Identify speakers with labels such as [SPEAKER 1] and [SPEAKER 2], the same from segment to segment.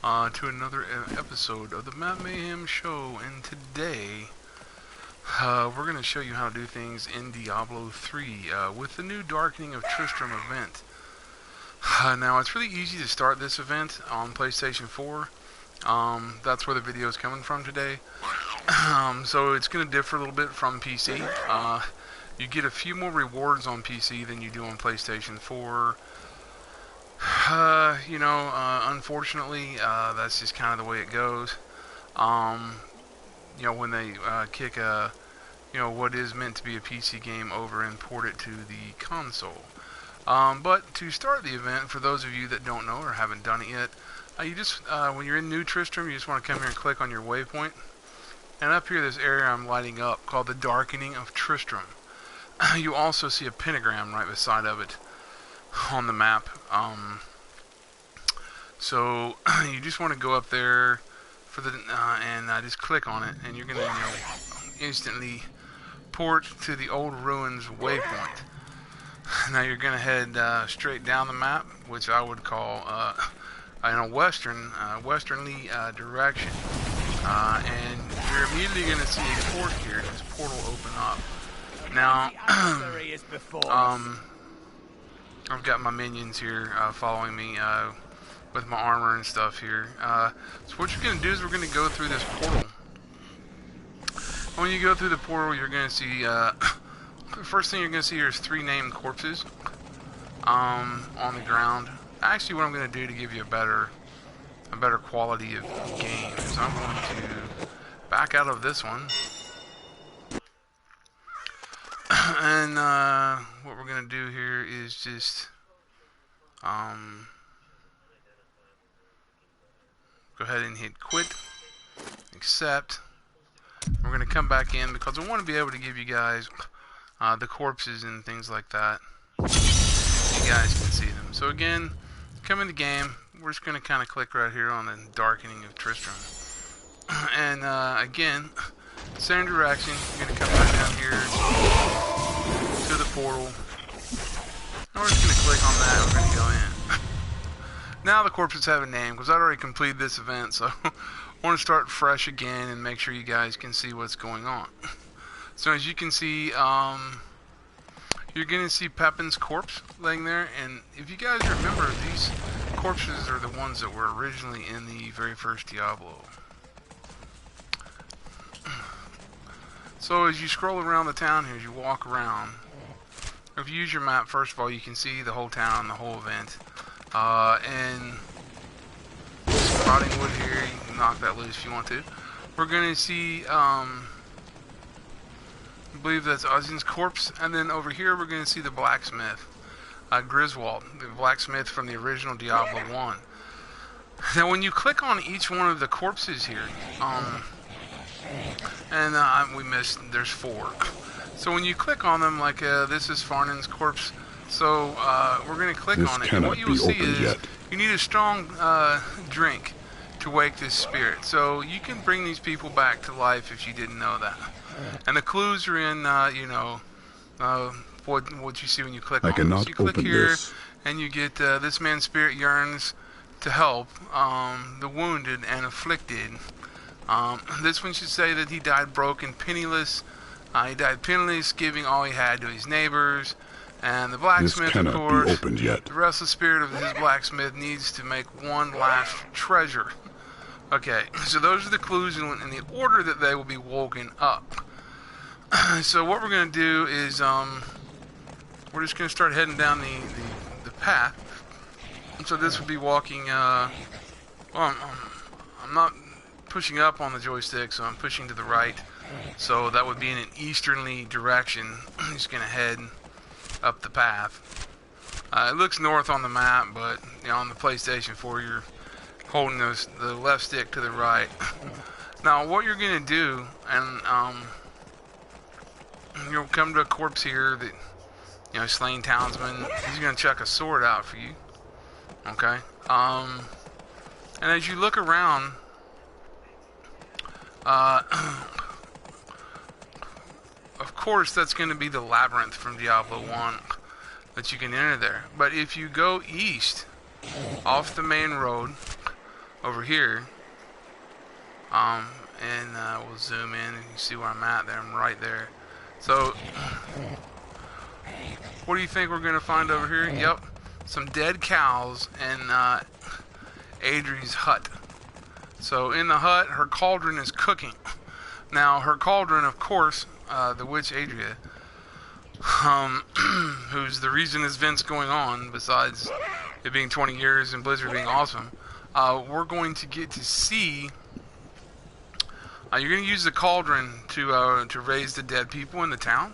[SPEAKER 1] to another episode of the Map Mayhem Show, and today we're going to show you how to do things in Diablo 3 with the new Darkening of Tristram event. Now, it's really easy to start this event on PlayStation 4. That's where the video is coming from today. So it's going to differ a little bit from PC. You get a few more rewards on PC than you do on PlayStation 4. Unfortunately, that's just kind of the way it goes. When they kick what is meant to be a PC game over and port it to the console. But to start the event, for those of you that don't know or haven't done it yet, you just, when you're in New Tristram, you just want to come here and click on your waypoint. And up here, this area I'm lighting up called the Darkening of Tristram. You also see a pentagram right beside of it on the map. So you just want to go up there for the and just click on it, and you're gonna instantly port to the old ruins waypoint. Now you're gonna head straight down the map, which I would call in a westernly direction, and you're immediately gonna see a port here. This portal open up. Now, I've got my minions here following me with my armor and stuff here. So what you're going to do is we're going to go through this portal. When you go through the portal, you're going to see, the first thing you're going to see here is 3 named corpses on the ground. Actually, what I'm going to do to give you a better quality of game is I'm going to back out of this one. And what we're going to do here is just go ahead and hit quit, accept. We're going to come back in because I want to be able to give you guys the corpses and things like that. You guys can see them. So again, come in the game. We're just going to kind of click right here on the Darkening of Tristram. And again, same direction. You're going to come back down here to the portal. And we're just going to click on that. We're going to go in. Now the corpses have a name because I've already completed this event, so I want to start fresh again and make sure you guys can see what's going on. So as you can see, you're going to see Pepin's corpse laying there, and if you guys remember, these corpses are the ones that were originally in the very first Diablo. So as you scroll around the town here, as you walk around, if you use your map, first of all, you can see the whole town, the whole event. And rotting wood here, you can knock that loose if you want to. We're going to see, I believe that's Ozzin's corpse. And then over here, we're going to see the blacksmith, Griswold, the blacksmith from the original Diablo 1. Now, when you click on each one of the corpses here, we missed, there's 4. So when you click on them, like this is Farnan's corpse, so we're going to click on it, and what you will see is you need a strong drink to wake this spirit. So you can bring these people back to life if you didn't know that. And the clues are in, what you see when you click on it. So you click here, and you get this man's spirit yearns to help the wounded and afflicted. This one should say that he died broken, penniless. He died penniless, giving all he had to his neighbors. And the blacksmith, of course, the restless spirit of his blacksmith needs to make one last treasure. Okay, so those are the clues in the order that they will be woken up. So what we're going to do is, we're just going to start heading down the path. So this would be walking, I'm not pushing up on the joystick, so I'm pushing to the right. So that would be in an easterly direction. I'm just going to head up the path. It looks north on the map, but on the PlayStation 4 you're holding the left stick to the right. Now what you're going to do, and you'll come to a corpse here that slain townsman. He's going to chuck a sword out for you. Okay. And as you look around, of course, that's going to be the labyrinth from Diablo 1 that you can enter there. But if you go east off the main road, over here. And we'll zoom in and you see where I'm at there. I'm right there. So, what do you think we're going to find over here? Yep, some dead cows in Adri's hut. So in the hut, her cauldron is cooking. Now, her cauldron, of course, the witch Adria, who's the reason this event's going on, besides it being 20 years and Blizzard being awesome, we're going to get to see... you're going to use the cauldron to raise the dead people in the town.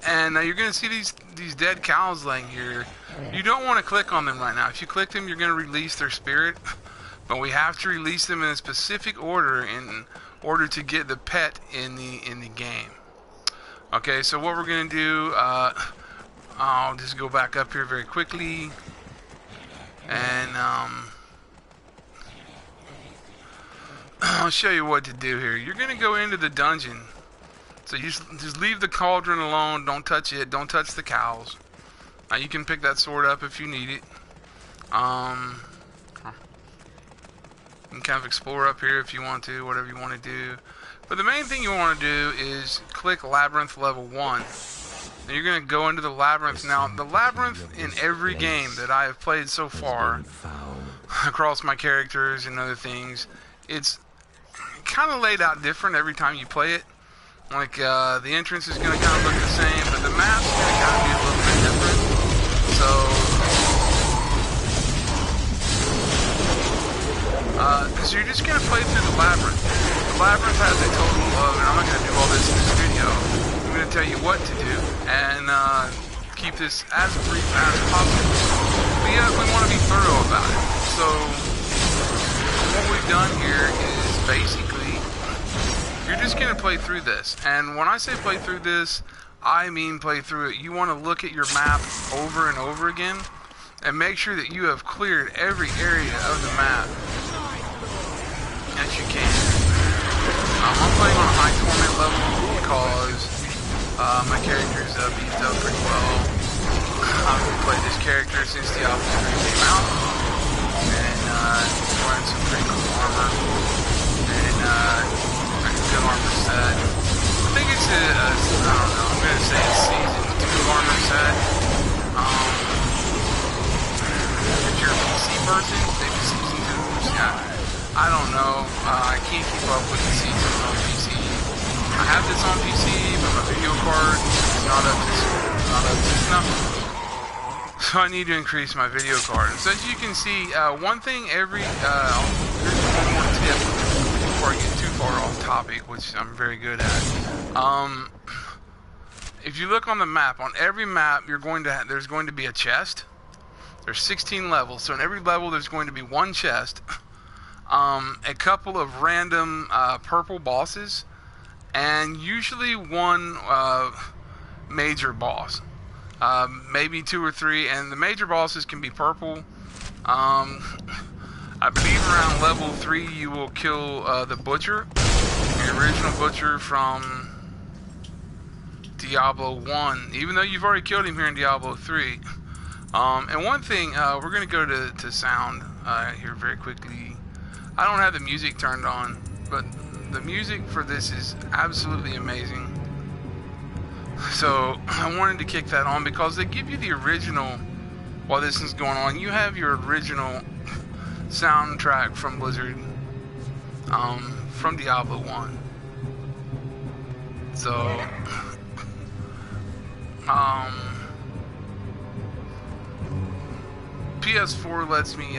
[SPEAKER 1] And you're going to see these dead cows laying here. You don't want to click on them right now. If you click them, you're going to release their spirit. But we have to release them in a specific order in order to get the pet in the game. Okay, so what we're going to do, I'll just go back up here very quickly. And I'll show you what to do here. You're going to go into the dungeon. So you just leave the cauldron alone. Don't touch it. Don't touch the cows. You can pick that sword up if you need it. You can kind of explore up here if you want to, whatever you want to do. But the main thing you want to do is click Labyrinth level 1. And you're going to go into the Labyrinth. Now, the Labyrinth in every game that I have played so far, across my characters and other things, it's kind of laid out different every time you play it. Like, the entrance is going to kind of look the same, but the map's going to kind of be a little bit different. So you're just going to play through the Labyrinth. The Labyrinth has a total of, and I'm not going to do all this in this video, I'm going to tell you what to do, and keep this as brief as possible. But yeah, we want to be thorough about it. So, what we've done here is basically, you're just going to play through this. And when I say play through this, I mean play through it. You want to look at your map over and over again and make sure that you have cleared every area of the map as you can. I'm playing on a high torment level because my character is beefed up pretty well. I've played this character since Diablo 3 came out, and wearing some pretty cool armor, and good armor set. I think it's I don't know, I'm gonna say it's season 2 armor set. If you're a PC person, maybe season 2. Yeah. I don't know. I can't keep up with the seasons on PC. I have this on PC, but my video card is not up to snuff. So I need to increase my video card. So as you can see, one thing here's one more tip before I get too far off topic, which I'm very good at. If you look on the map, on every map, there's going to be a chest. There's 16 levels, so in every level there's going to be one chest. A couple of random purple bosses, and usually one major boss, maybe 2 or 3, and the major bosses can be purple. I believe around level 3 you will kill the butcher, the original butcher from Diablo 1, even though you've already killed him here in Diablo 3. And one thing, we're going to go to sound here very quickly. I don't have the music turned on, but the music for this is absolutely amazing. So I wanted to kick that on because they give you the original, while this is going on, you have your original soundtrack from Blizzard, from Diablo 1. So, PS4 lets me,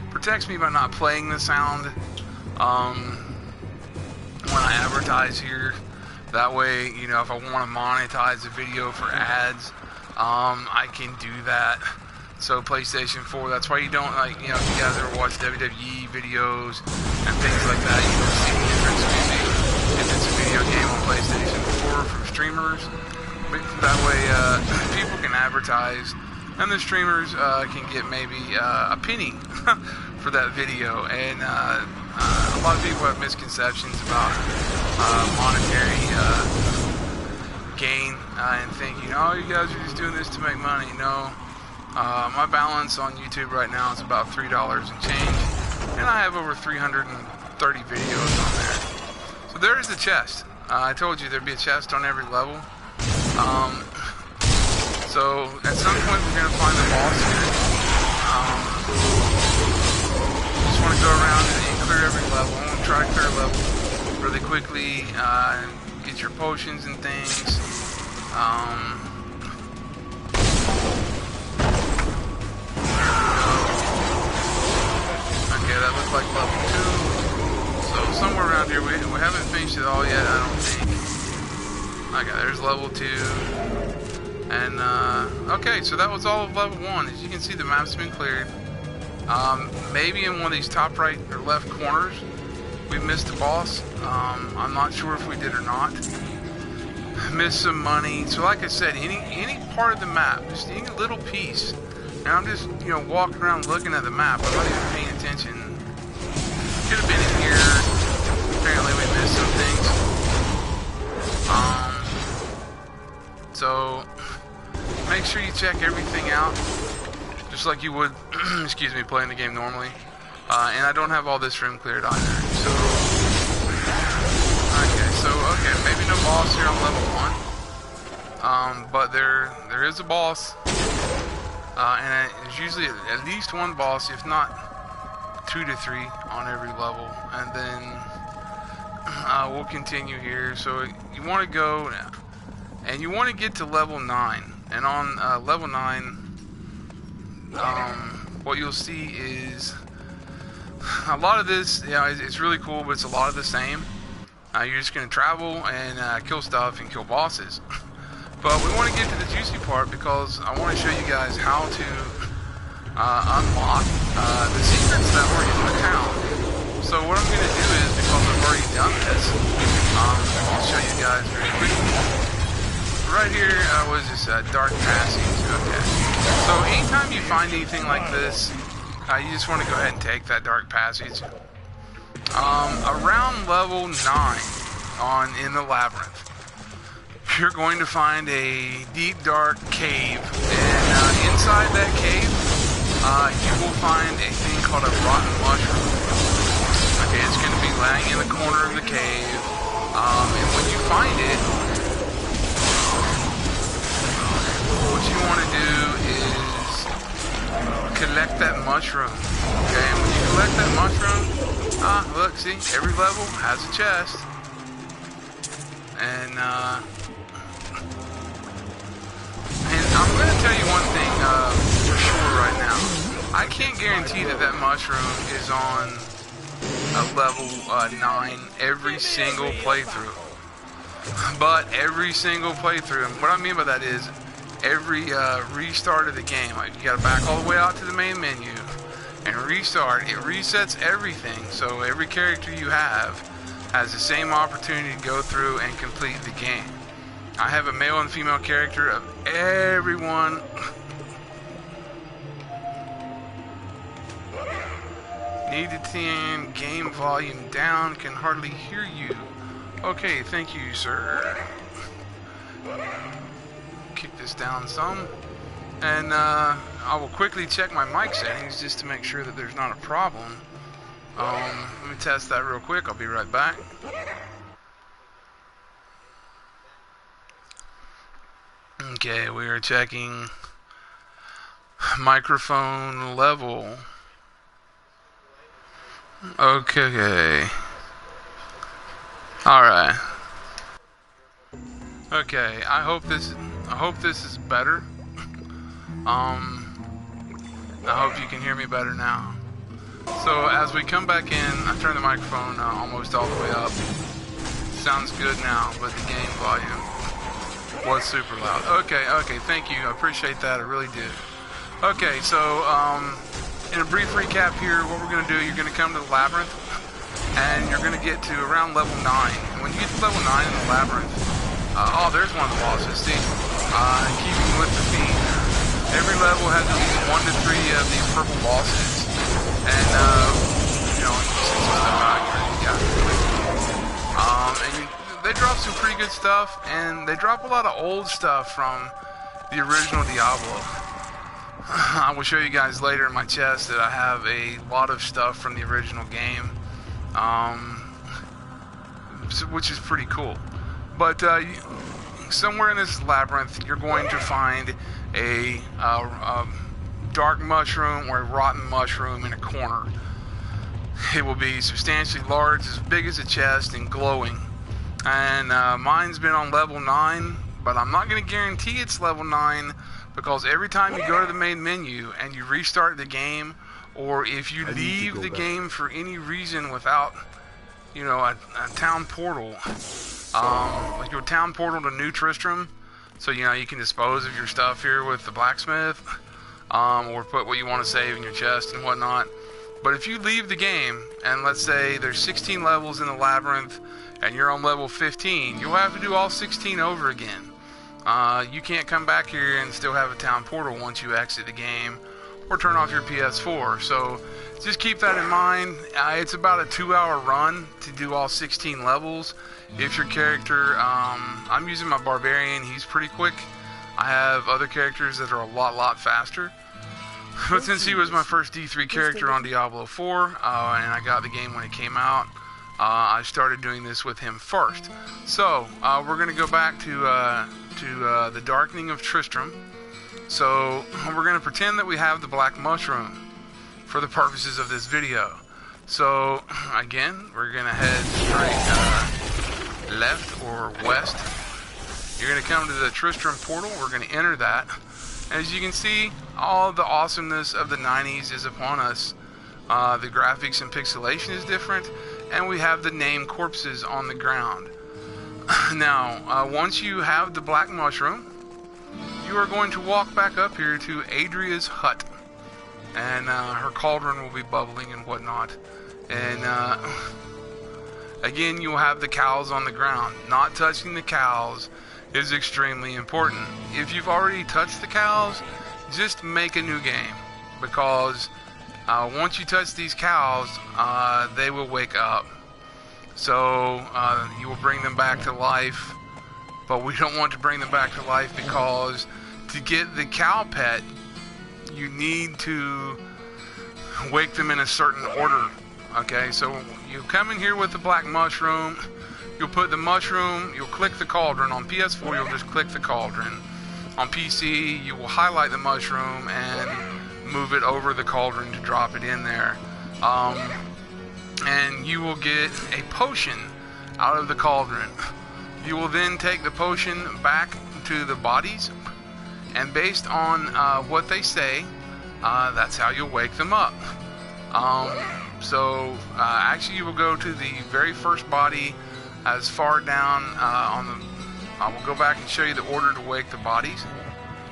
[SPEAKER 1] protects me by not playing the sound when I advertise here. That way, you know, if I want to monetize a video for ads, I can do that. So PlayStation 4, that's why you don't, like, you know, if you guys ever watch WWE videos and things like that, you don't see the entrance music if it's a video game on PlayStation 4 from streamers. But that way, people can advertise, and the streamers can get maybe a penny for that video. And a lot of people have misconceptions about monetary gain and thinking, oh, you guys are just doing this to make money. No, my balance on YouTube right now is about $3 and change. and I have over 330 videos on there. So there's the chest. I told you there'd be a chest on every level. So at some point we're going to find the boss here. Just want to go around and clear every level. I'm going to try to clear a level really quickly, get your potions and things. Okay, that looks like level 2. So somewhere around here, we haven't finished it all yet, I don't think. Okay, there's level 2. And, okay, so that was all of level 1. As you can see, the map's been cleared. Maybe in one of these top right or left corners, we missed a boss. I'm not sure if we did or not. Missed some money. So like I said, any part of the map, just any little piece. And I'm just, you know, walking around looking at the map. I'm not even paying attention. Could have been in here. Apparently we missed some things. So make sure you check everything out, just like you would, excuse me, playing the game normally. And I don't have all this room cleared either. So, okay, maybe no boss here on level 1. But there is a boss. And there's usually at least one boss, if not 2 to 3 on every level. And then we'll continue here. So you want to go, and you want to get to level 9. And on level 9, what you'll see is a lot of this, it's really cool, but it's a lot of the same. You're just going to travel and kill stuff and kill bosses. But we want to get to the juicy part because I want to show you guys how to unlock the secrets that were in the town. So what I'm going to do is, because I've already done this, I'll show you guys very quickly. Right here was this dark passage. Okay. So anytime you find anything like this, you just want to go ahead and take that dark passage. Around level 9 in the labyrinth, you're going to find a deep dark cave, and inside that cave you will find a thing called a rotten mushroom. Okay, it's going to be laying in the corner of the cave, and when you find it, what you want to do is collect that mushroom. Okay, and when you collect that mushroom, look, see, every level has a chest. And I'm going to tell you one thing for sure right now. I can't guarantee that that mushroom is on a level 9 every single playthrough. But every single playthrough, and what I mean by that is every restart of the game, like you got to back all the way out to the main menu and restart. It resets everything, so every character you have has the same opportunity to go through and complete the game. I have a male and female character of everyone. Need to turn game volume down, can hardly hear you. Okay, thank you, sir. Kick this down some. And I will quickly check my mic settings just to make sure that there's not a problem. Let me test that real quick. I'll be right back. Okay, we are checking microphone level. Okay. Alright. Okay, I hope this is better. I hope you can hear me better now. So as we come back in, I turn the microphone almost all the way up. Sounds good now, but the game volume was super loud. Okay, thank you. I appreciate that. I really do. Okay, so in a brief recap here, what we're going to do, you're going to come to the labyrinth, and you're going to get to around level 9. And when you get to level 9 in the labyrinth, oh, there's one of the bosses. See, keeping with the theme, every level has at least 1 to 3 of these purple bosses. And, you know, since they drop some pretty good stuff, and they drop a lot of old stuff from the original Diablo. I will show you guys later in my chest that I have a lot of stuff from the original game, which is pretty cool. But somewhere in this labyrinth, you're going to find a dark mushroom or a rotten mushroom in a corner. It will be substantially large, as big as a chest, and glowing. And mine's been on level 9, but I'm not going to guarantee it's level 9, because every time you go to the main menu and you restart the game, or if you leave the game for any reason without, you know, a town portal, like your town portal to New Tristram, so you know you can dispose of your stuff here with the blacksmith, or put what you want to save in your chest and whatnot. But if you leave the game, and let's say there's 16 levels in the labyrinth, and you're on level 15, you'll have to do all 16 over again. You can't come back here and still have a town portal once you exit the game, or turn off your PS4. So just keep that in mind. It's about a 2-hour run to do all 16 levels. If your character, I'm using my barbarian, he's pretty quick. I have other characters that are a lot faster. But since he was my first D3 character on Diablo 4, and I got the game when it came out, I started doing this with him first. So we're going to go back to the Darkening of Tristram. So we're going to pretend that we have the black mushroom for the purposes of this video. So again, we're going to head straight left or west. You're going to come to the Tristram portal. We're going to enter that. As you can see, all the awesomeness of the 90s is upon us. The graphics and pixelation is different, and we have the named corpses on the ground. Now, once you have the black mushroom, you are going to walk back up here to Adria's hut, and her cauldron will be bubbling and whatnot. And again, you'll have the cows on the ground. Not touching the cows is extremely important. If you've already touched the cows, just make a new game, because once you touch these cows, they will wake up. So you will bring them back to life, but we don't want to bring them back to life, because to get the cow pet, you need to wake them in a certain order. Okay, so you come in here with the black mushroom. You'll put the mushroom, you'll click the cauldron. On PS4, you'll just click the cauldron. On PC, you will highlight the mushroom and move it over the cauldron to drop it in there. And you will get a potion out of the cauldron. You will then take the potion back to the bodies, and based on what they say, that's how you'll wake them up. Actually, you will go to the very first body as far down on the... I will go back and show you the order to wake the bodies.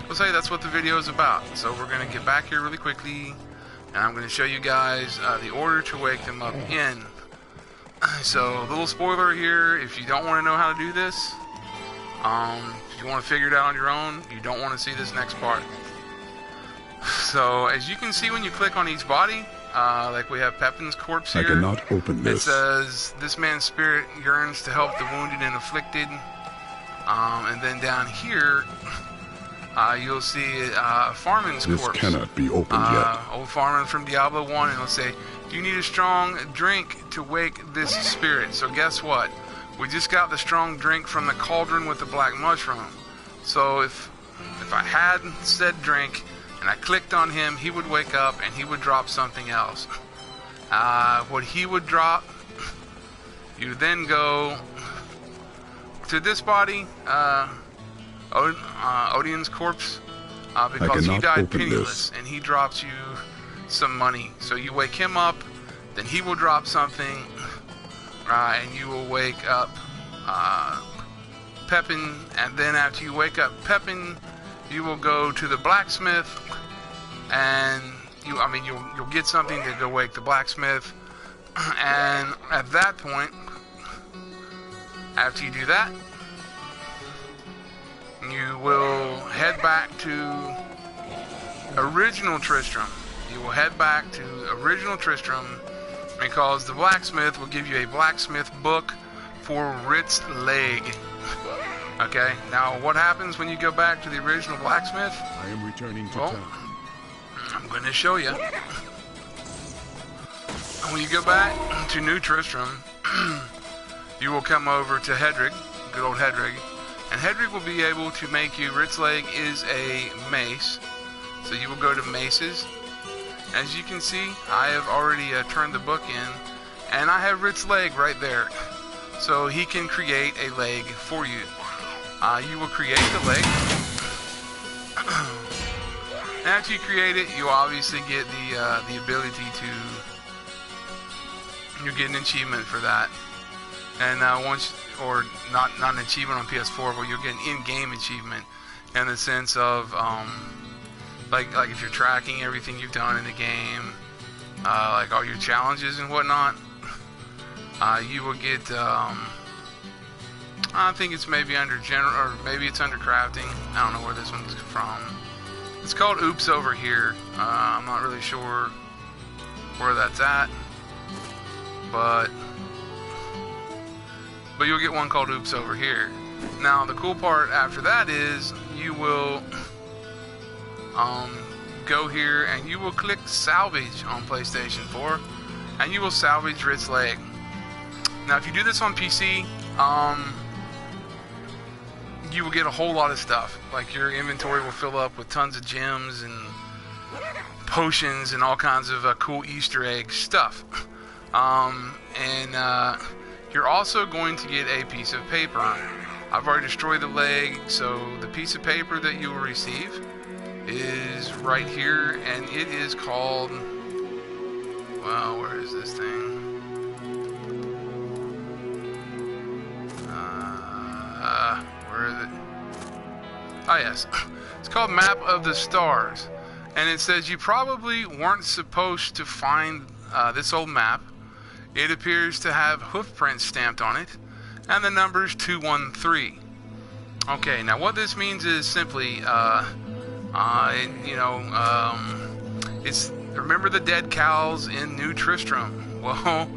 [SPEAKER 1] I'll say that's what the video is about. So we're going to get back here really quickly, and I'm going to show you guys the order to wake them up in. So, little spoiler here, if you don't want to know how to do this, if you want to figure it out on your own, you don't want to see this next part. So, as you can see when you click on each body, like we have Pepin's corpse here.
[SPEAKER 2] I cannot open this.
[SPEAKER 1] It says, this man's spirit yearns to help the wounded and afflicted. And then down here, you'll see Farman's corpse.
[SPEAKER 2] This cannot be opened yet.
[SPEAKER 1] Old Farman from Diablo 1, and it'll say, you need a strong drink to wake this spirit. So guess what? We just got the strong drink from the cauldron with the black mushroom. So if I had said drink, and I clicked on him, he would wake up and he would drop something else. What he would drop, you then go to this body, Odin's corpse, because he died penniless, and he drops you some money. So you wake him up, then he will drop something, and you will wake up Pepin, and then after you wake up Pepin, you will go to the blacksmith, and you'll get something to go wake the blacksmith, and at that point, after you do that, you will head back to original Tristram. You will head back to original Tristram, because the blacksmith will give you a blacksmith book for Wirt's leg. Okay, now what happens when you go back to the original blacksmith?
[SPEAKER 2] I am returning to town.
[SPEAKER 1] I'm going to show you. When you go back to New Tristram, you will come over to Hedrig, good old Hedrig, and Hedrig will be able to make you, Wirt's leg is a mace, so you will go to maces. As you can see, I have already turned the book in, and I have Wirt's leg right there, so he can create a leg for you. You will create the leg. After you create it, you obviously get the ability to, you get an achievement for that. And once, or not an achievement on PS4, but you'll get an in-game achievement in the sense of, like if you're tracking everything you've done in the game, like all your challenges and whatnot, you will get, I think it's maybe under general, or maybe it's under crafting. I don't know where this one's from. It's called Oops over here. I'm not really sure where that's at, but you'll get one called Oops over here. Now the cool part after that is you will go here and you will click salvage on PlayStation 4 and you will salvage Wirt's leg. Now if you do this on PC, you will get a whole lot of stuff. Like your inventory will fill up with tons of gems and potions and all kinds of cool Easter egg stuff. You're also going to get a piece of paper. I've already destroyed the leg, so the piece of paper that you will receive is right here, and it is called, well, where is this thing? Where is it? Oh yes, it's called Map of the Stars, and it says you probably weren't supposed to find this old map. It appears to have hoof prints stamped on it, and the number's 213. Okay, now what this means is simply, it's, remember the dead cows in New Tristram? Well,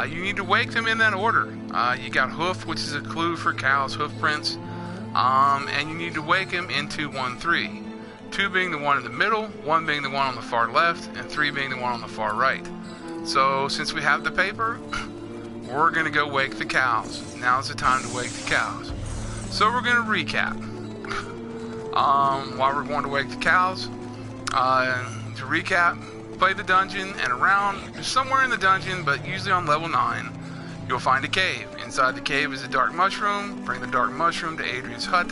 [SPEAKER 1] you need to wake them in that order. You got hoof, which is a clue for cows' hoof prints, and you need to wake them in 213. 2 being the one in the middle, 1 being the one on the far left, and 3 being the one on the far right. So, since we have the paper, we're going to go wake the cows. Now's the time to wake the cows. So we're going to recap. While we're going to wake the cows, to recap, play the dungeon, and around, somewhere in the dungeon, but usually on level 9, you'll find a cave. Inside the cave is a dark mushroom. Bring the dark mushroom to Adrian's hut.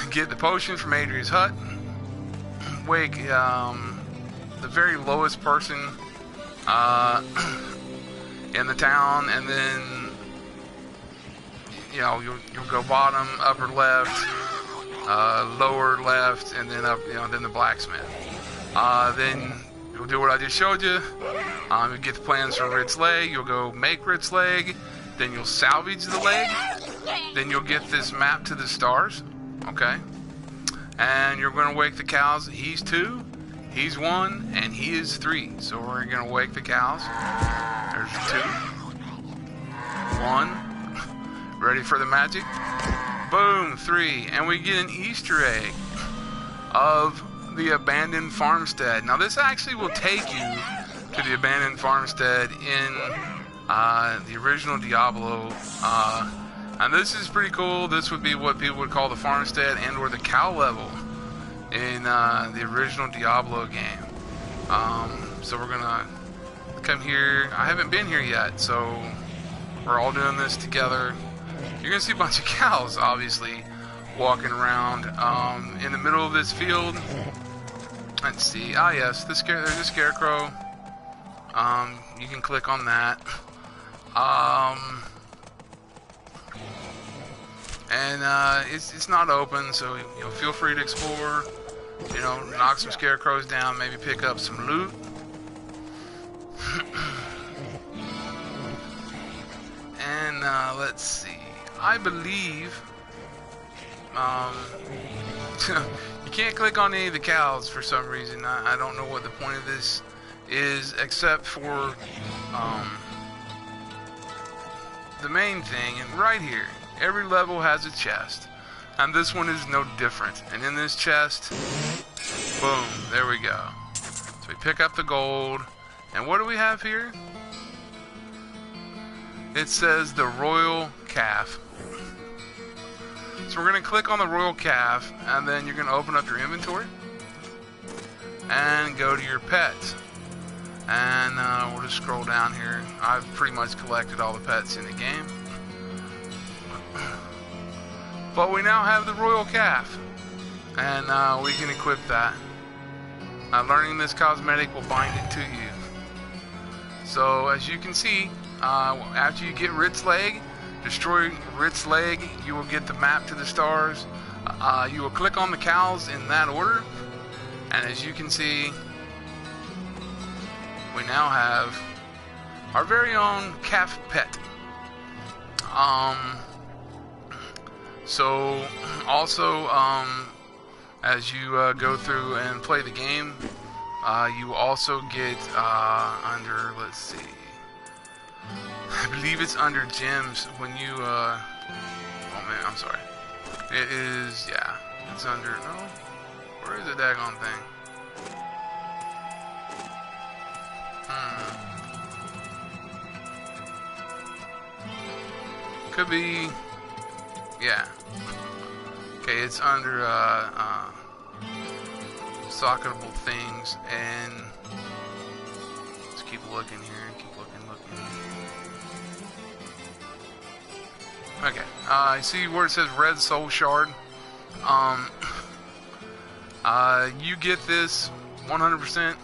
[SPEAKER 1] Get the potion from Adrian's hut. Wake the very lowest person in the town, and then you'll go bottom, upper left, lower left, and then up, then the blacksmith. Then you'll do what I just showed you. You get the plans for Wirt's leg. You'll go make Wirt's leg. Then you'll salvage the leg. Then you'll get this map to the stars. Okay. And you're going to wake the cows. He's 2, he's 1, and he is 3. So we're going to wake the cows. There's 2, 1. Ready for the magic? Boom, 3. And we get an Easter egg of the abandoned farmstead. Now this actually will take you to the abandoned farmstead in the original Diablo, and this is pretty cool. This would be what people would call the farmstead and or the cow level in the original Diablo game. So we're gonna come here. I haven't been here yet, so we're all doing this together. You're gonna see a bunch of cows, obviously, walking around in the middle of this field. Let's see. Ah, yes, there's a scarecrow. You can click on that. It's not open, so feel free to explore. Knock some scarecrows down, maybe pick up some loot. And let's see. I believe you can't click on any of the cows for some reason. I don't know what the point of this is, except for the main thing. And right here, every level has a chest, and this one is no different. And in this chest Boom, there we go. So we pick up the gold, and what do we have here? It says the royal calf. So we're going to click on the royal calf, and then you're going to open up your inventory and go to your pets. And we'll just scroll down here. I've pretty much collected all the pets in the game. But we now have the royal calf, and we can equip that. Learning this cosmetic will bind it to you. So as you can see, after you get Wirt's leg, destroy Wirt's leg, you will get the map to the stars. You will click on the cows in that order, and as you can see, we now have our very own calf pet. So also, as you go through and play the game, you also get under, let's see, I believe it's under gems when you, oh man, I'm sorry. It is, yeah, it's under, no, where is the daggone thing? Could be, yeah. Okay, it's under socketable things, and let's keep looking here, keep looking. Okay, I see where it says red soul shard. You get this 100%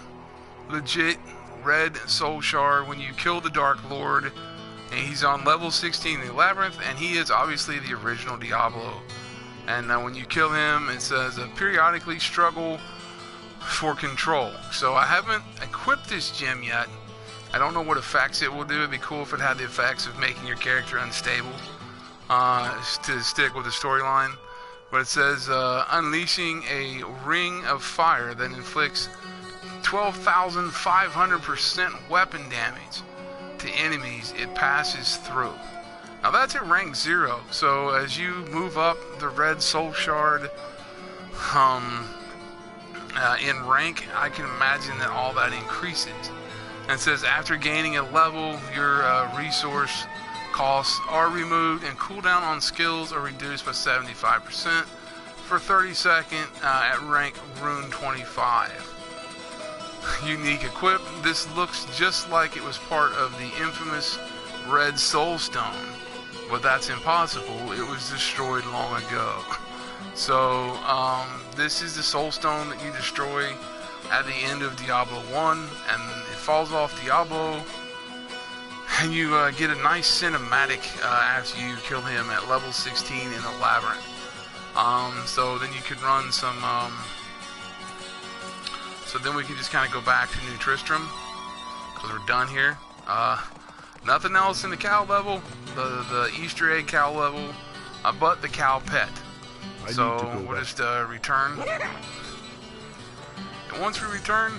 [SPEAKER 1] legit red soul shard when you kill the Dark Lord, and he's on level 16 in the labyrinth, and he is obviously the original Diablo. And when you kill him, it says periodically struggle for control. So I haven't equipped this gem yet. I don't know what effects it will do. It'd be cool if it had the effects of making your character unstable to stick with the storyline. But it says unleashing a ring of fire that inflicts 12,500% weapon damage to enemies it passes through. Now that's at rank 0, so as you move up the red soul shard in rank, I can imagine that all that increases. And it says after gaining a level, your resource costs are removed, and cooldown on skills are reduced by 75% for 30 seconds at rank rune 25. Unique equip. This looks just like it was part of the infamous red soul stone, but that's impossible. It was destroyed long ago. So this is the soul stone that you destroy at the end of Diablo 1, and it falls off Diablo, and you get a nice cinematic after you kill him at level 16 in the labyrinth. So then you could run some so then we can just kind of go back to New Tristram, because we're done here. Nothing else in the cow level, the Easter egg cow level, but the cow pet. So we'll just return. And once we return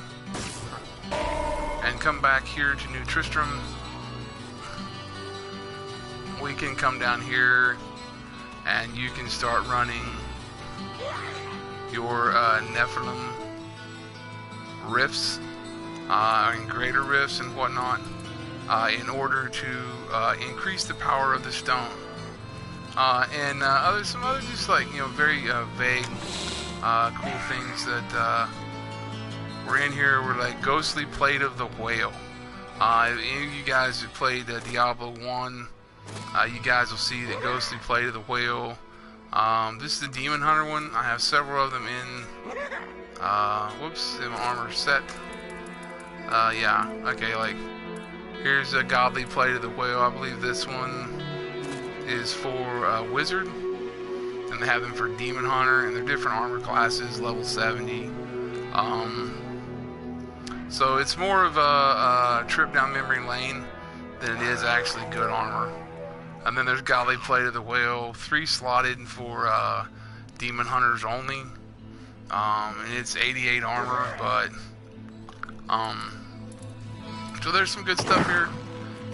[SPEAKER 1] and come back here to New Tristram, we can come down here and you can start running your Nephilim rifts and greater rifts and whatnot in order to increase the power of the stone. And some other just like, you know, very vague cool things that were in here were like Ghostly Plate of the Whale. If any of you guys have played Diablo 1, you guys will see the Ghostly Plate of the Whale. This is the Demon Hunter one. I have several of them in in my armor set. Yeah, okay, like here's a Godly Plate of the Whale. I believe this one is for Wizard, and they have them for Demon Hunter, and they're different armor classes, level 70. So it's more of a trip down memory lane than it is actually good armor. And then there's Godly Plate of the Whale, 3 slotted for Demon Hunters only. And it's 88 armor, but so there's some good stuff here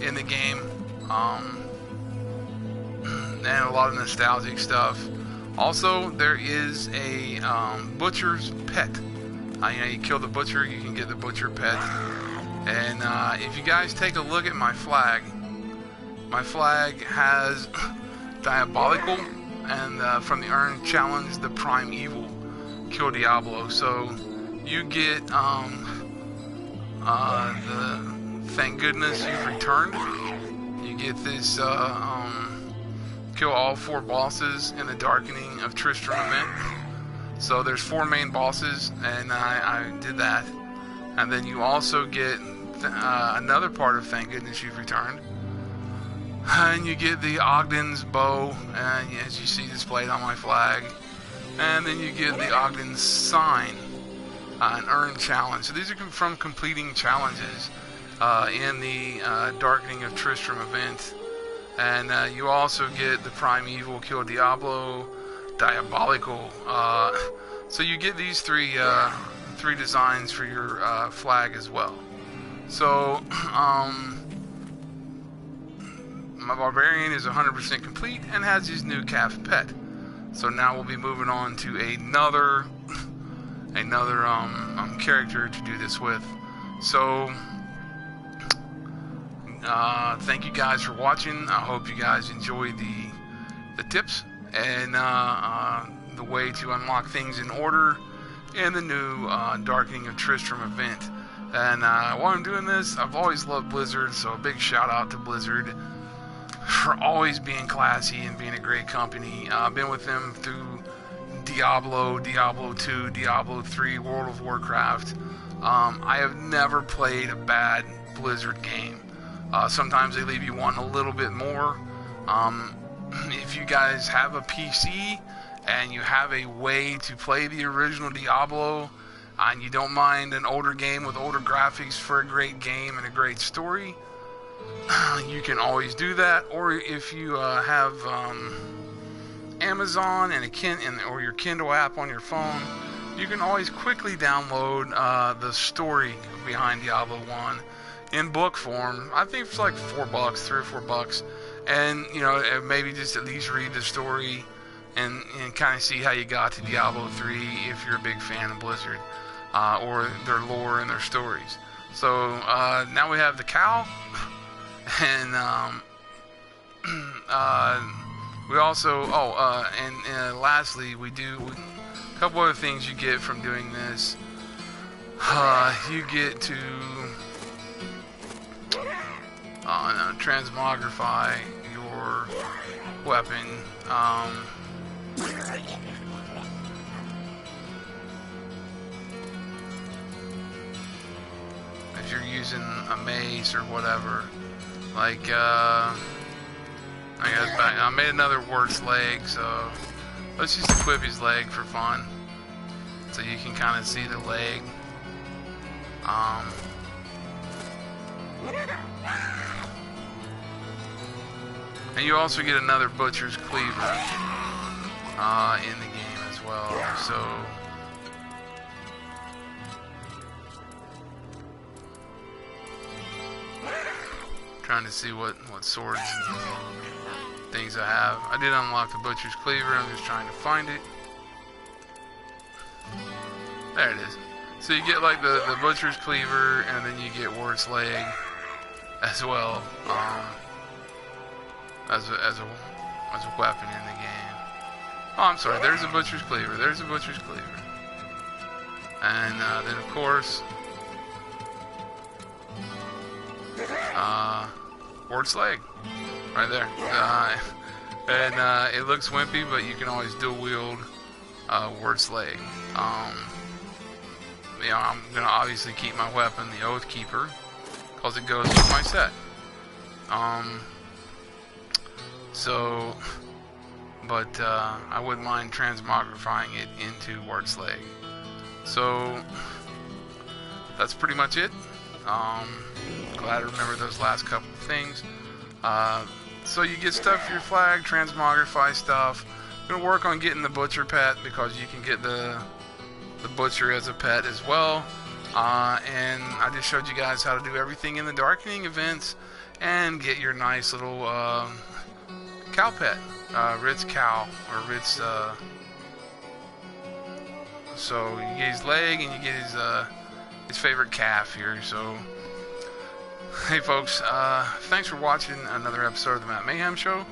[SPEAKER 1] in the game. And a lot of nostalgic stuff. Also, there is a butcher's pet You know, you kill the butcher, you can get the butcher pet. And if you guys take a look at my flag has Diabolical, and from the Earn Challenge, the Prime Evil, kill Diablo. So you get the Thank Goodness You've Returned. You get this kill all 4 bosses in the Darkening of Tristram event. So there's 4 main bosses, and I did that. And then you also get another part of Thank Goodness You've Returned. And you get the Ogden's bow, as you see displayed on my flag. And then you get the Ogden's sign, an Earn Challenge. So these are from completing challenges in the Darkening of Tristram event. And you also get the Prime Evil, kill Diablo, Diabolical. So you get these 3 designs for your flag as well. So my Barbarian is 100% complete and has his new calf pet. So now we'll be moving on to another character to do this with. So thank you guys for watching. I hope you guys enjoyed the tips and the way to unlock things in order in the new Darkening of Tristram event. And while I'm doing this, I've always loved Blizzard, so a big shout out to Blizzard for always being classy and being a great company. I've been with them through Diablo, Diablo 2, Diablo 3, World of Warcraft. I have never played a bad Blizzard game. Sometimes they leave you wanting a little bit more. If you guys have a PC and you have a way to play the original Diablo, and you don't mind an older game with older graphics for a great game and a great story, you can always do that. Or if you have Amazon and or your Kindle app on your phone, you can always quickly download the story behind Diablo 1 in book form. I think it's like $4, $3 or $4, and you know, maybe just at least read the story and kind of see how you got to Diablo 3 if you're a big fan of Blizzard or their lore and their stories. So now we have the cow, and we also and lastly we do a couple other things you get from doing this. You get to transmogrify your weapon. If you're using a mace or whatever, like I made another Wirt's leg, so let's just equip his leg for fun, so you can kind of see the leg. And you also get another Butcher's Cleaver in the game as well. So trying to see what swords and things I have. I did unlock the Butcher's Cleaver. I'm just trying to find it. There it is. So you get like the Butcher's Cleaver, and then you get Wirt's Leg as well, as a weapon in the game. Oh, I'm sorry. There's a Butcher's Cleaver. There's a Butcher's Cleaver. And then of course, Wirt's Leg, right there. And it looks wimpy, but you can always dual wield Wirt's Leg. You know, I'm gonna obviously keep my weapon, the Oath Keeper, because it goes with my set. But I wouldn't mind transmogrifying it into Wirt's Leg. So that's pretty much it. Glad to remember those last couple of things. So you get stuff for your flag, transmogrify stuff. I'm gonna work on getting the Butcher pet, because you can get the Butcher as a pet as well. And I just showed you guys how to do everything in the Darkening events and get your nice little cow pet, Rit's cow, or Rit's So you get his leg and you get his favorite calf here. So hey folks, thanks for watching another episode of the Matt Mayhem Show.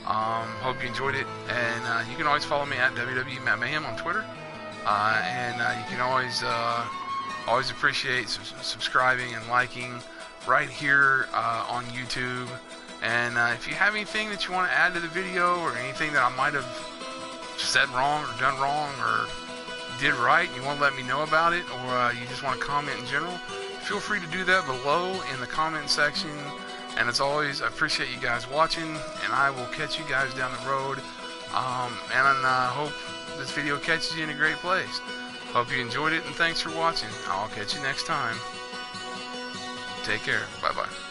[SPEAKER 1] Hope you enjoyed it, and you can always follow me at www.mattmayhem on Twitter, and you can always appreciate subscribing and liking right here on YouTube. And if you have anything that you want to add to the video, or anything that I might have said wrong or done wrong or did right, and you want to let me know about it, or you just want to comment in general, feel free to do that below in the comment section. And as always, I appreciate you guys watching, and I will catch you guys down the road. And I hope this video catches you in a great place. Hope you enjoyed it, and thanks for watching. I'll catch you next time. Take care. Bye-bye.